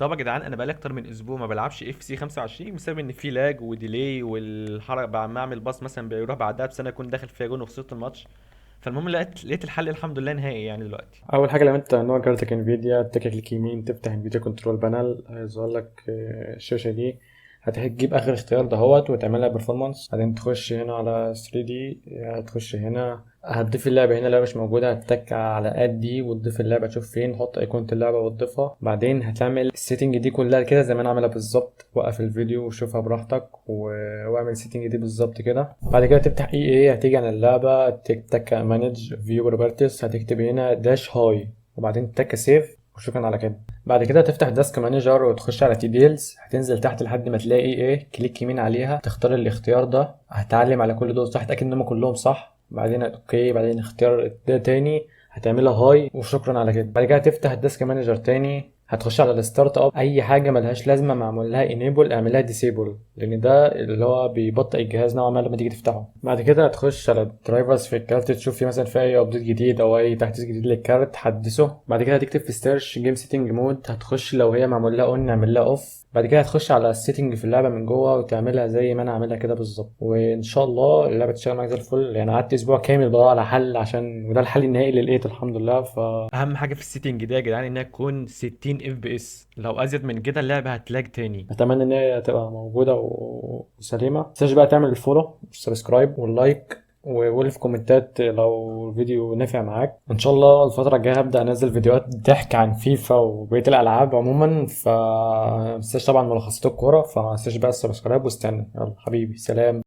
طب يا جدعان، انا بقالي اكتر من اسبوع ما بلعبش اف سي 25 بسبب ان في لاج وديلي، والحركه بعد ما اعمل باص مثلا بيروح بعدها بسنه يكون داخل فيها جون وخسرت الماتش. فالمهم لقيت الحل الحمد لله نهائي يعني دلوقتي. اول حاجه لما انت نوع كارتك انفيديا تكك كليك يمين تفتح انفيديا كنترول بانل هيظهر لك الشاشه دي. هتجيب اخر اختيار دهوت وتعملها برفورمانس، بعدين تخش هنا على 3 دي، هتخش هنا هتضيف اللعبه. هنا لو مش موجوده هتتك على اد دي وتضيف اللعبه، تشوف فين تحط ايقونه اللعبه وتضيفها. بعدين هتعمل السيتنج دي كلها كده زي ما انا عاملها بالظبط. وقف الفيديو وشوفها براحتك واعمل السيتنج دي بالظبط كده. بعد كده تفتح ايه، هتيجي على اللعبه تك مانج فيو بروبرتيز، هتكتب هنا داش هاي وبعدين تك سيف وشكرا على كده. بعد كده تفتح داسك مانجر وتخش على تيديلز، هتنزل تحت لحد ما تلاقي ايه كليك يمين عليها، تختار الاختيار ده، هتعلم على كل دول صح، تتاكد انهم كلهم صح، بعدين اوكي، بعدين اختيار ده تاني هتعملها هاي وشكرا على كده. بعد كده تفتح الداسك مانجر تاني، هتخش على الستارت اب، اي حاجه ملهاش لازمه معمول لها انيبل اعملها ديسيبل، لان ده اللي هو بيبطئ الجهاز نوعا ما لما تيجي تفتحه. بعد كده هتخش على الدرايفرز في الكارت، تشوف في مثلا في اي ابديت جديد او اي تحديث جديد للكارت حدثه. بعد كده هتكتب في سيرش جيم سيتنج مود، هتخش لو هي معمول لها اون نعمل لها اوف. بعد كده هتخش على السيتنج في اللعبه من جوه وتعملها زي ما انا عاملها كده بالظبط، وان شاء الله اللعبه تشتغل معاك زي الفل. يعني قعدت اسبوع كامل بدور على حل، عشان وده الحل النهائي اللي لقيته الحمد لله. اهم حاجه في السيتنج ده يا جدعان انها تكون 60 اف بي اس، لو ازيد من كده اللعبه هتلاج تاني. اتمنى ان هي تبقى موجوده وسليمه. متنساش بقى تعمل الفولو والسبسكرايب واللايك وقول في كومنتات لو الفيديو نافع معاك. ان شاء الله الفتره الجايه هبدا انزل فيديوهات ضحك عن فيفا وبقيه الالعاب عموما. متنساش طبعا ملخصات الكوره، فمتنساش بقى السبسكرايب واستنى. يلا حبيبي سلام.